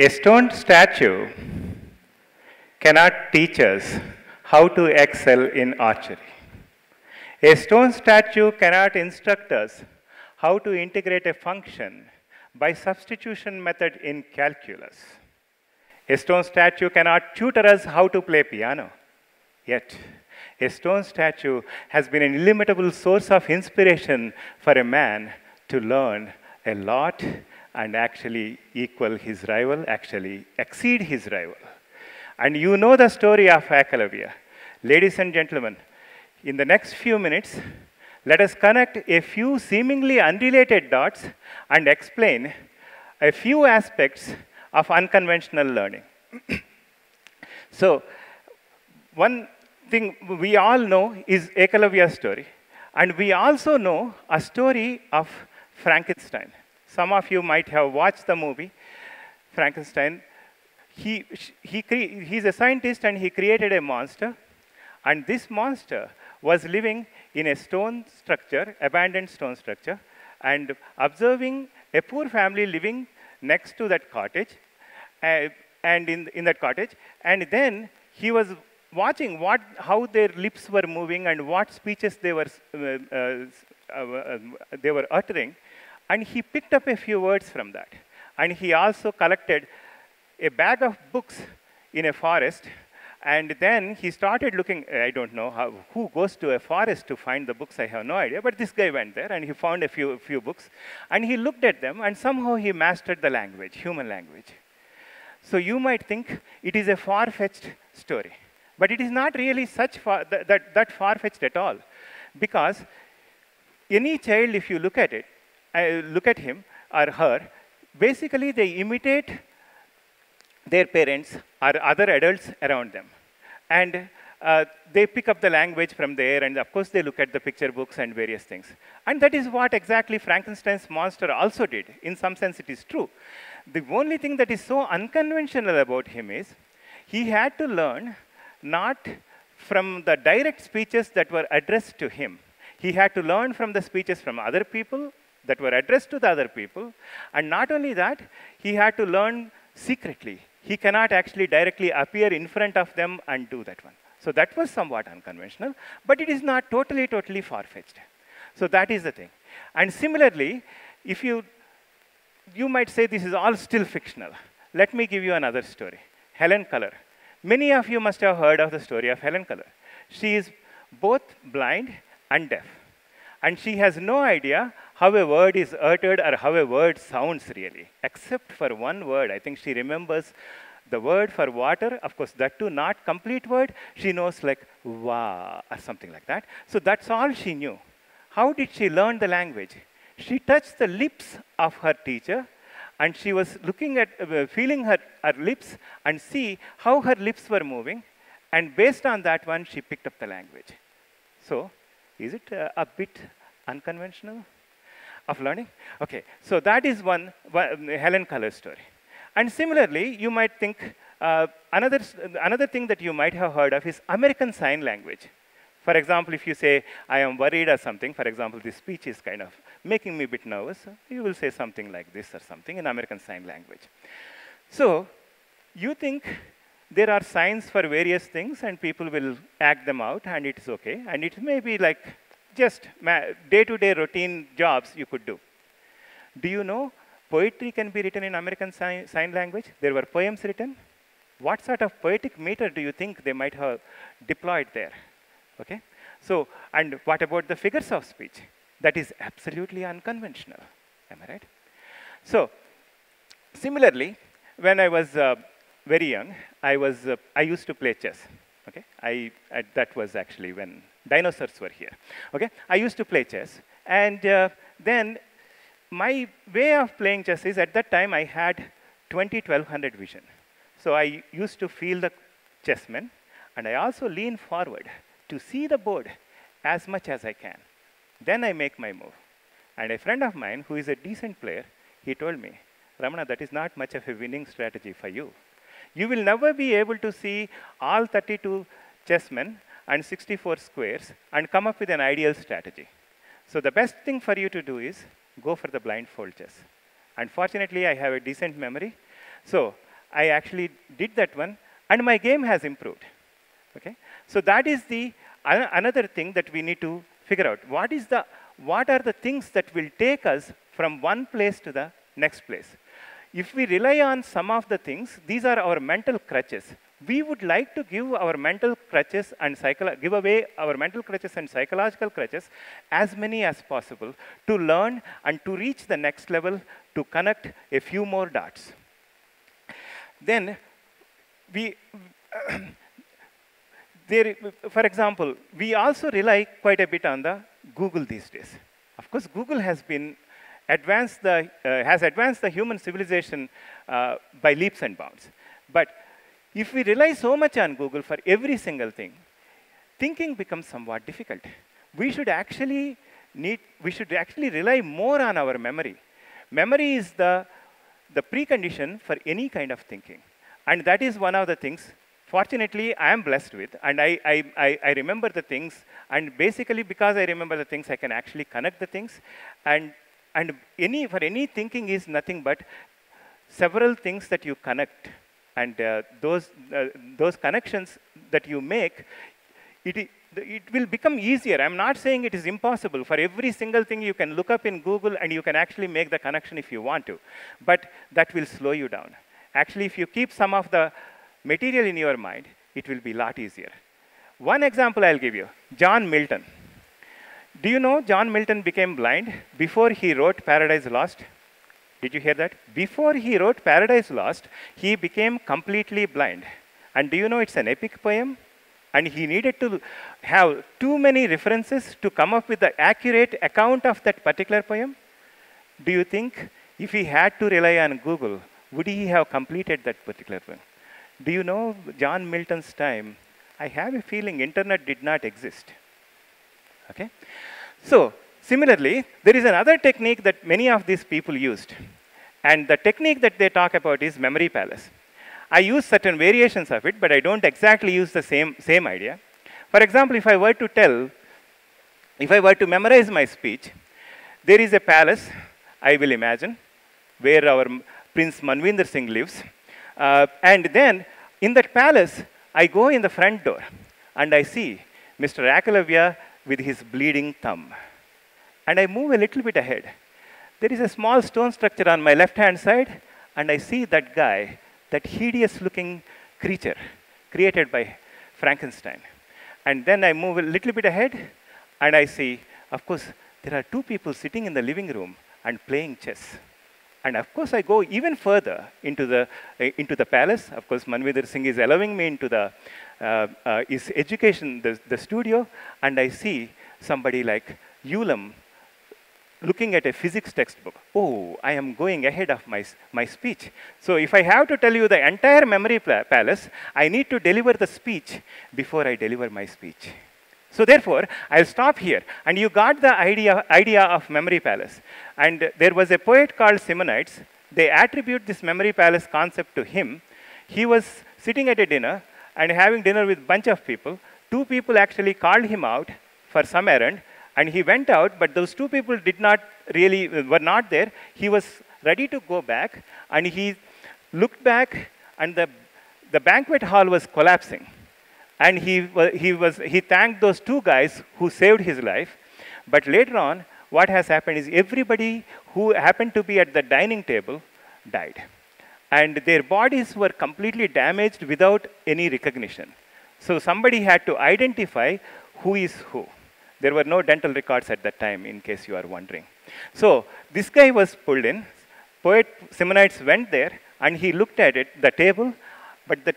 A stone statue cannot teach us how to excel in archery. A stone statue cannot instruct us how to integrate a function by substitution method in calculus. A stone statue cannot tutor us how to play piano. Yet, a stone statue has been an illimitable source of inspiration for a man to learn a lot and actually equal his rival, actually exceed his rival. And you know the story of Eklavya. Ladies and gentlemen, in the next few minutes, let us connect a few seemingly unrelated dots and explain a few aspects of unconventional learning. So, one thing we all know is Eklavya's story. And we also know a story of Frankenstein. Some of you might have watched the movie, Frankenstein. He's a scientist and he created a monster. And this monster was living in a stone structure, abandoned stone structure, and observing a poor family living next to that cottage, and in that cottage. And then he was watching how their lips were moving and what speeches they were uttering. And he picked up a few words from that. And he also collected a bag of books in a forest. And then he started looking, I don't know who goes to a forest to find the books, I have no idea. But this guy went there and he found a few books. And he looked at them and somehow he mastered the language, human language. So you might think it is a far-fetched story. But it is not really that far-fetched at all. Because any child, if you look at it, look at him or her, basically they imitate their parents or other adults around them. And they pick up the language from there, and of course they look at the picture books and various things. And that is what exactly Frankenstein's monster also did. In some sense, it is true. The only thing that is so unconventional about him is he had to learn not from the direct speeches that were addressed to him. He had to learn from the speeches from other people that were addressed to the other people. And not only that, he had to learn secretly. He cannot actually directly appear in front of them and do that one. So that was somewhat unconventional, but it is not totally far-fetched. So that is the thing. And similarly, if you might say this is all still fictional. Let me give you another story. Hellen Keller. Many of you must have heard of the story of Hellen Keller. She is both blind and deaf. And she has no idea how a word is uttered or how a word sounds really, except for one word. I think she remembers the word for water. Of course, that too not complete word. She knows like wa or something like that. So that's all she knew. How did she learn the language? She touched the lips of her teacher, and she was looking at, feeling her lips and see how her lips were moving. And based on that one, she picked up the language. So, is it a bit unconventional of learning? Okay, so that is one Hellen Keller's story. And similarly, you might think another thing that you might have heard of is American Sign Language. For example, if you say, I am worried or something, for example, this speech is kind of making me a bit nervous, you will say something like this or something in American Sign Language. So, you think there are signs for various things and people will act them out and it is okay. And it may be like just day-to-day routine jobs you could do. Do you know poetry can be written in American Sign Language? There were poems written. What sort of poetic meter do you think they might have deployed there? Okay. So, and what about the figures of speech? That is absolutely unconventional. Am I right? So, similarly, when I was very young, I used to play chess. Okay, that was actually when dinosaurs were here. Okay, I used to play chess, and then my way of playing chess is at that time I had 20/1200 vision. So I used to feel the chessmen, and I also lean forward to see the board as much as I can. Then I make my move. And a friend of mine who is a decent player, he told me, Ramana, that is not much of a winning strategy for you. You will never be able to see all 32 chessmen and 64 squares and come up with an ideal strategy. So the best thing for you to do is go for the blindfold chess. And fortunately, I have a decent memory. So I actually did that one, and my game has improved. Okay? So that is the another thing that we need to figure out. What are the things that will take us from one place to the next place? If we rely on some of the things, these are our mental crutches. We would like to give our mental crutches and give away our mental crutches and psychological crutches as many as possible to learn and to reach the next level, to connect a few more dots. Then we, for example, we also rely quite a bit on the Google these days. Of course, Google has advanced the human civilization by leaps and bounds. But if we rely so much on Google for every single thing, thinking becomes somewhat difficult. We should actually rely more on our memory. Memory is the precondition for any kind of thinking. And that is one of the things, fortunately, I am blessed with. And I remember the things. And basically, because I remember the things, I can actually connect the things. And for any thinking is nothing but several things that you connect. And those connections that you make, it will become easier. I'm not saying it is impossible. For every single thing you can look up in Google and you can actually make the connection if you want to. But that will slow you down. Actually, if you keep some of the material in your mind, it will be a lot easier. One example I'll give you, John Milton. Do you know John Milton became blind before he wrote Paradise Lost? Did you hear that? Before he wrote Paradise Lost, he became completely blind. And do you know it's an epic poem? And he needed to have too many references to come up with the accurate account of that particular poem. Do you think if he had to rely on Google, would he have completed that particular poem? Do you know John Milton's time, I have a feeling internet did not exist. Okay? So, similarly, there is another technique that many of these people used. And the technique that they talk about is memory palace. I use certain variations of it, but I don't exactly use the same idea. For example, if I were to memorize my speech, there is a palace, I will imagine, where our Prince Manvinder Singh lives. And then, in that palace, I go in the front door, and I see Mr. Eklavya with his bleeding thumb. And I move a little bit ahead. There is a small stone structure on my left-hand side, and I see that guy, that hideous-looking creature created by Frankenstein. And then I move a little bit ahead, and I see, of course, there are two people sitting in the living room and playing chess. And of course, I go even further into the palace. Of course, Manvinder Singh is allowing me into his education, the studio, and I see somebody like Ulam looking at a physics textbook. Oh, I am going ahead of my speech. So if I have to tell you the entire memory palace, I need to deliver the speech before I deliver my speech. So therefore, I'll stop here. And you got the idea of memory palace. And there was a poet called Simonides. They attribute this memory palace concept to him. He was sitting at a dinner and having dinner with a bunch of people. Two people actually called him out for some errand. And he went out, but those two people were not there. He was ready to go back, and he looked back, and the banquet hall was collapsing. And he thanked those two guys who saved his life. But later on, what has happened is everybody who happened to be at the dining table died. And their bodies were completely damaged without any recognition. So somebody had to identify who is who. There were no dental records at that time, in case you are wondering. So this guy was pulled in. Poet Simonides went there, and he looked at the table, but the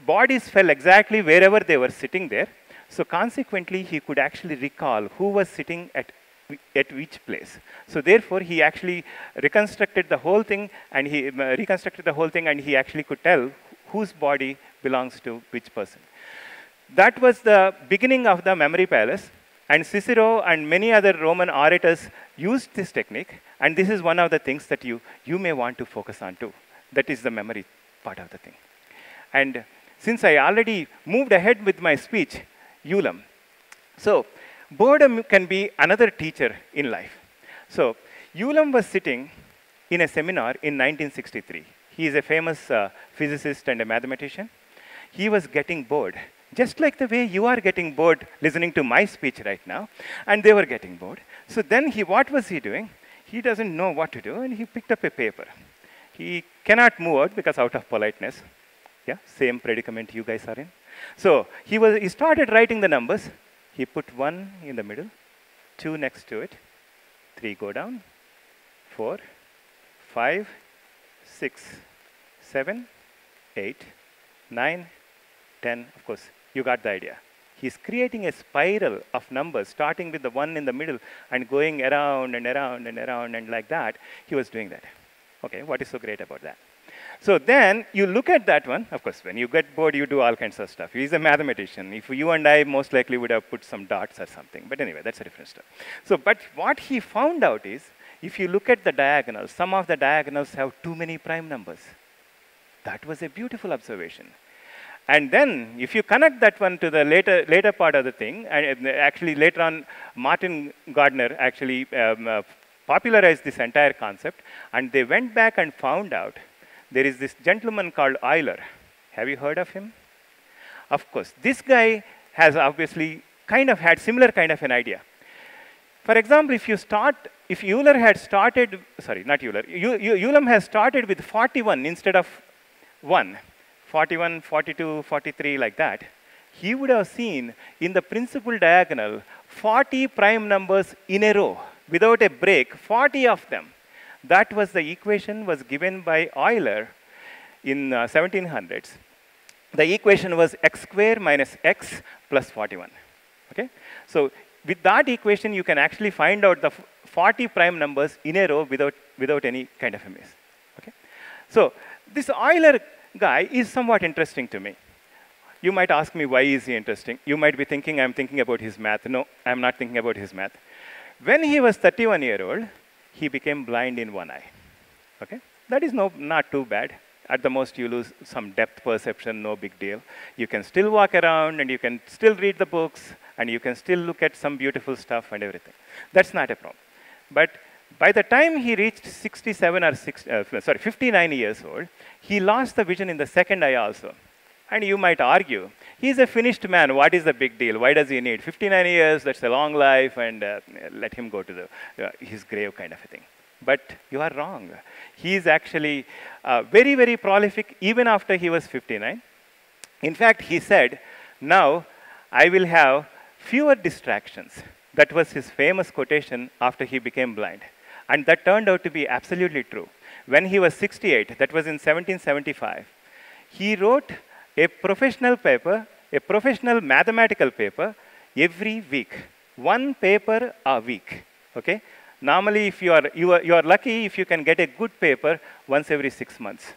bodies fell exactly wherever they were sitting there. So consequently, he could actually recall who was sitting at which place. So therefore, he actually reconstructed the whole thing, and he actually could tell whose body belongs to which person. That was the beginning of the memory palace. And Cicero and many other Roman orators used this technique, and this is one of the things that you may want to focus on too. That is the memory part of the thing. And since I already moved ahead with my speech, Ulam. So boredom can be another teacher in life. So Ulam was sitting in a seminar in 1963. He is a famous physicist and a mathematician. He was getting bored, just like the way you are getting bored listening to my speech right now, and they were getting bored. So then what was he doing? He doesn't know what to do, and he picked up a paper. He cannot move out because out of politeness. Yeah, same predicament you guys are in. So he started writing the numbers. He put 1 in the middle, 2 next to it, 3 go down, 4, 5, 6, 7, 8, 9, 10. Of course, you got the idea. He's creating a spiral of numbers, starting with the 1 in the middle and going around and around and around, and like that. He was doing that. Okay, what is so great about that? So then you look at that one. Of course, when you get bored, you do all kinds of stuff. He's a mathematician. If you and I most likely would have put some dots or something. But anyway, that's a different stuff. So, but what he found out is, if you look at the diagonals, some of the diagonals have too many prime numbers. That was a beautiful observation. And then, if you connect that one to the later part of the thing, and actually later on, Martin Gardner actually popularized this entire concept, and they went back and found out there is this gentleman called Euler. Have you heard of him? Of course, this guy has obviously kind of had similar kind of an idea. For example, if Euler had started, sorry, not Euler, Ulam has started with 41 instead of 1. 41, 42, 43, like that, he would have seen in the principal diagonal 40 prime numbers in a row, without a break, 40 of them. That was the equation was given by Euler in 1700s. The equation was x square minus x plus 41. Okay? So with that equation, you can actually find out the 40 prime numbers in a row without any kind of a miss. Okay? So this Euler guy is somewhat interesting to me. You might ask me, why is he interesting? You might be thinking I'm thinking about his math. No, I'm not thinking about his math. When he was 31-year-old, he became blind in one eye. Okay? That is not too bad. At the most, you lose some depth perception, no big deal. You can still walk around, and you can still read the books, and you can still look at some beautiful stuff and everything. That's not a problem. But by the time he reached 59 years old, he lost the vision in the second eye also. And you might argue, he's a finished man. What is the big deal? Why does he need 59 years? That's a long life, and let him go to his grave kind of a thing. But you are wrong. He is actually very, very prolific even after he was 59. In fact, he said, now I will have fewer distractions. That was his famous quotation after he became blind. And that turned out to be absolutely true. When he was 68, that was in 1775, he wrote a professional paper, a professional mathematical paper, every week. 1 paper a week. Okay? Normally, if you are lucky if you can get a good paper once every 6 months.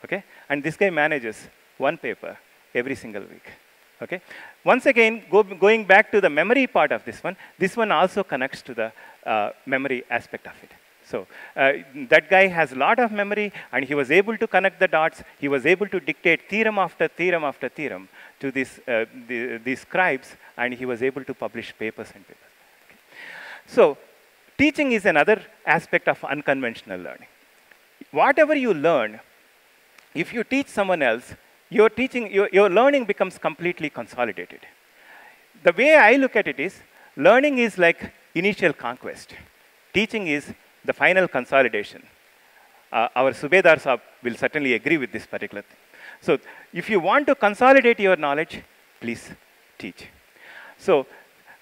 Okay? And this guy manages 1 paper every single week. Okay? Once again, going back to the memory part of this one also connects to the memory aspect of it. So that guy has a lot of memory, and he was able to connect the dots. He was able to dictate theorem after theorem after theorem to these scribes, and he was able to publish papers and papers. Okay. So teaching is another aspect of unconventional learning. Whatever you learn, if you teach someone else, your learning becomes completely consolidated. The way I look at it is, learning is like initial conquest. Teaching is the final consolidation. Our Subedar Saab will certainly agree with this particular thing. So if you want to consolidate your knowledge, please teach. So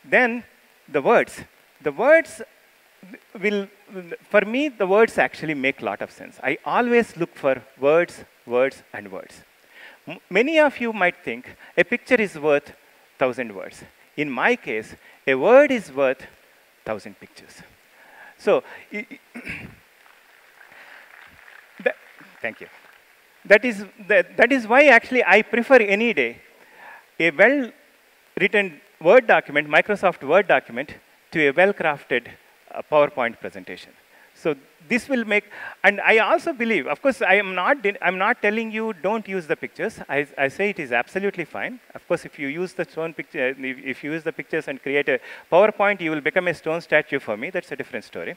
then the words will, for me, the words actually make a lot of sense. I always look for words, words, and words. Many of you might think a picture is worth 1,000 words. In my case, a word is worth 1,000 pictures. So, thank you. That is why actually I prefer any day a well-written Word document, Microsoft Word document, to a well-crafted PowerPoint presentation. So this will make, and I also believe, of course, I'm not telling you don't use the pictures. I say it is absolutely fine. Of course, if you use the stone picture, if you use the pictures and create a PowerPoint, you will become a stone statue for me. That's a different story.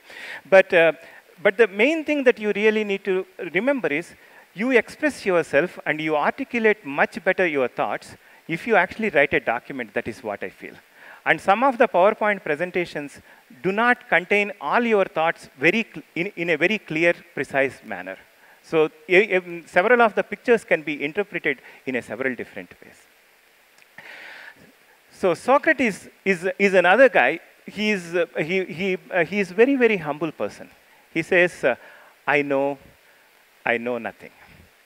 But the main thing that you really need to remember is, You express yourself and you articulate much better your thoughts if you actually write a document. That is what I feel. And some of the PowerPoint presentations do not contain all your thoughts in a very clear, precise manner. So several of the pictures can be interpreted in several different ways. So Socrates is another guy. He is very, very humble person. He says, I know nothing.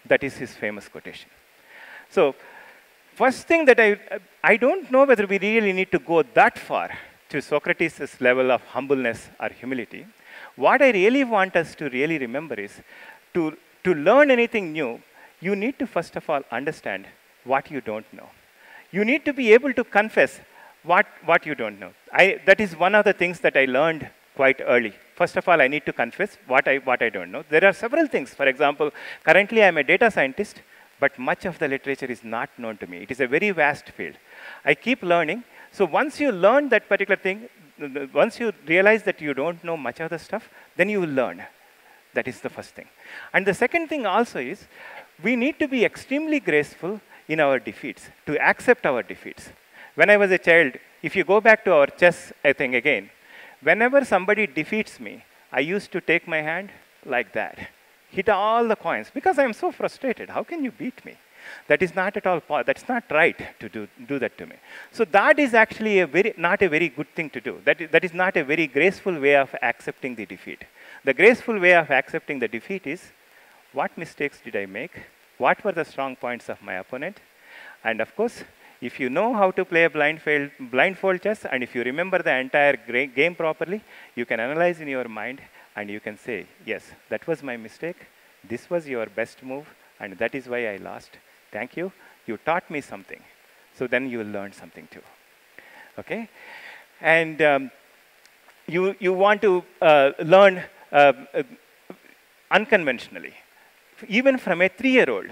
That is his famous quotation. So first thing that I don't know whether we really need to go that far to Socrates' level of humbleness or humility. What I really want us to really remember is to learn anything new, you need to first of all understand what you don't know. You need to be able to confess what you don't know. That is one of the things that I learned quite early. First of all, I need to confess what I don't know. There are several things. For example, currently I'm a data scientist, but much of the literature is not known to me. It is a very vast field. I keep learning. So once you learn that particular thing, once you realize that you don't know much of the stuff, then you will learn. That is the first thing. And the second thing also is, we need to be extremely graceful in our defeats, to accept our defeats. When I was a child, if you go back to our chess thing again, whenever somebody defeats me, I used to take my hand like that, hit all the coins, because I am so frustrated. How can you beat me? That is not at all, that's not right to do that to me. So that is actually not a very good thing to do. That is not a very graceful way of accepting the defeat. The graceful way of accepting the defeat is, what mistakes did I make? What were the strong points of my opponent? And of course, if you know how to play a blindfold chess, and if you remember the entire game properly, you can analyze in your mind, and you can say, yes, that was my mistake. This was your best move, and that is why I lost. Thank you. You taught me something. So then you will learn something too. Okay? And you want to learn unconventionally. Even from a 3-year-old,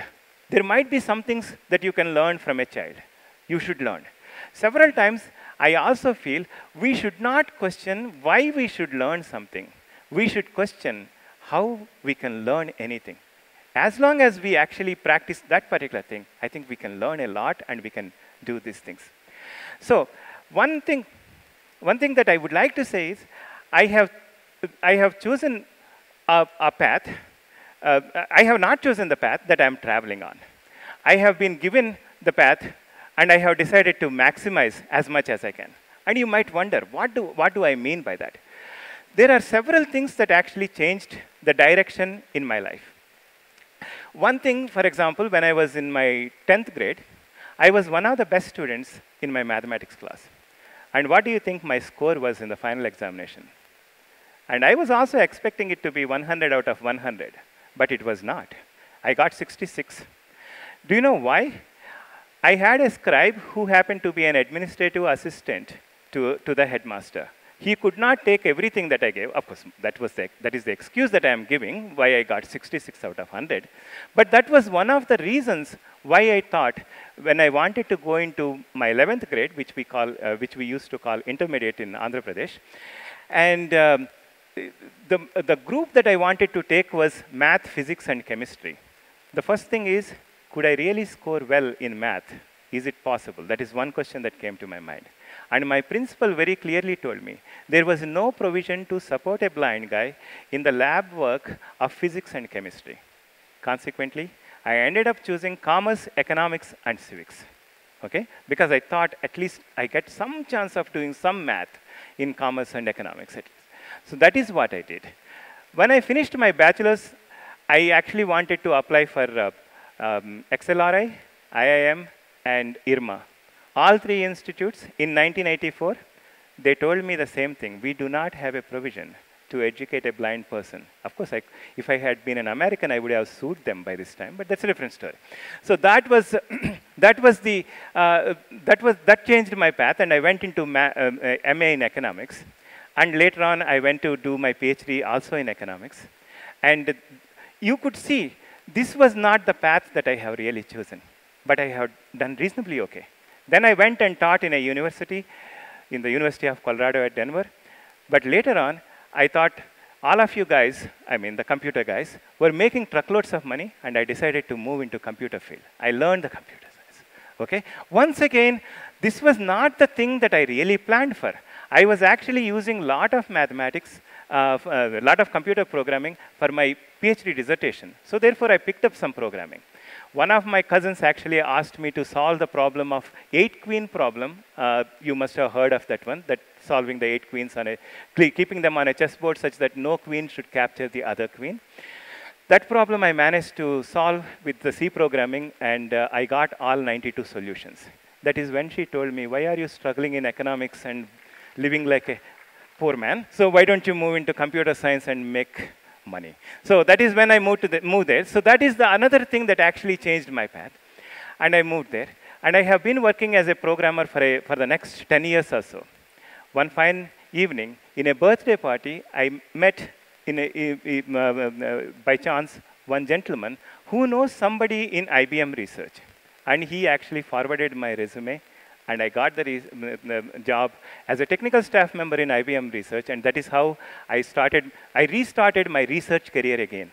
there might be some things that you can learn from a child. You should learn. Several times, I also feel we should not question why we should learn something. We should question how we can learn anything. As long as we actually practice that particular thing, I think we can learn a lot and we can do these things. So one thing that I would like to say is, I have chosen a path. I have not chosen the path that I am traveling on. I have been given the path, and I have decided to maximize as much as I can. And you might wonder, what do I mean by that? There are several things that actually changed the direction in my life. One thing, for example, when I was in my 10th grade, I was one of the best students in my mathematics class. And what do you think my score was in the final examination? And I was also expecting it to be 100 out of 100, but it was not. I got 66. Do you know why? I had a scribe who happened to be an administrative assistant to the headmaster. He could not take everything that I gave. Of course, that is the excuse that I am giving why I got 66 out of 100. But that was one of the reasons why I thought, when I wanted to go into my 11th grade, which we used to call intermediate in Andhra Pradesh, and the group that I wanted to take was math, physics, and chemistry. The first thing is, could I really score well in math? Is it possible? That is one question that came to my mind. And my principal very clearly told me, there was no provision to support a blind guy in the lab work of physics and chemistry. Consequently, I ended up choosing commerce, economics, and civics. Okay? Because I thought at least I get some chance of doing some math in commerce and economics at least. So that is what I did. When I finished my bachelor's, I actually wanted to apply for XLRI, IIM, and IRMA. All three institutes in 1984, they told me the same thing. We do not have a provision to educate a blind person. Of course, if I had been an American, I would have sued them by this time, but that's a different story. So that changed my path, and I went into MA in economics. And later on, I went to do my PhD also in economics. And you could see, this was not the path that I have really chosen, but I have done reasonably okay. Then I went and taught in a university, in the University of Colorado at Denver. But later on, I thought, all of you guys, I mean the computer guys, were making truckloads of money, and I decided to move into computer field. I learned the computer science. Okay? Once again, this was not the thing that I really planned for. I was actually using a lot of mathematics, a lot of computer programming for my PhD dissertation. So therefore, I picked up some programming. One of my cousins actually asked me to solve the problem of 8-queen problem. You must have heard of that one, that solving the 8 queens on keeping them on a chessboard such that no queen should capture the other queen. That problem I managed to solve with the C programming, and I got all 92 solutions. That is when she told me, why are you struggling in economics and living like a poor man? So why don't you move into computer science and make money? So that is when I moved there. So that is the another thing that actually changed my path. And I moved there. And I have been working as a programmer for the next 10 years or so. One fine evening, in a birthday party, I met by chance one gentleman who knows somebody in IBM research. And he actually forwarded my resume, and I got the job as a technical staff member in IBM research, and that is how I restarted my research career again.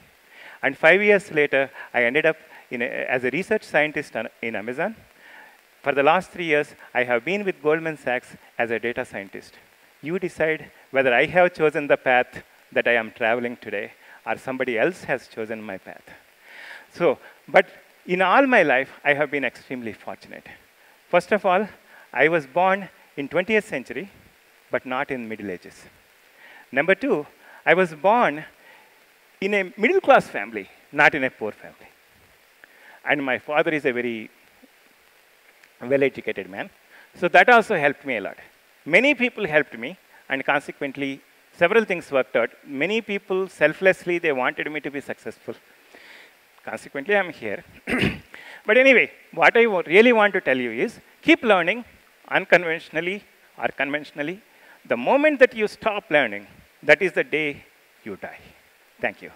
And 5 years later, I ended up as a research scientist in Amazon. For the last 3 years, I have been with Goldman Sachs as a data scientist. You decide whether I have chosen the path that I am traveling today, or somebody else has chosen my path. So, but in all my life, I have been extremely fortunate. First of all, I was born in 20th century, but not in Middle Ages. Number two, I was born in a middle-class family, not in a poor family. And my father is a very well-educated man. So that also helped me a lot. Many people helped me, and consequently, several things worked out. Many people, selflessly, they wanted me to be successful. Consequently, I'm here. But anyway, what I really want to tell you is, keep learning unconventionally or conventionally. The moment that you stop learning, that is the day you die. Thank you.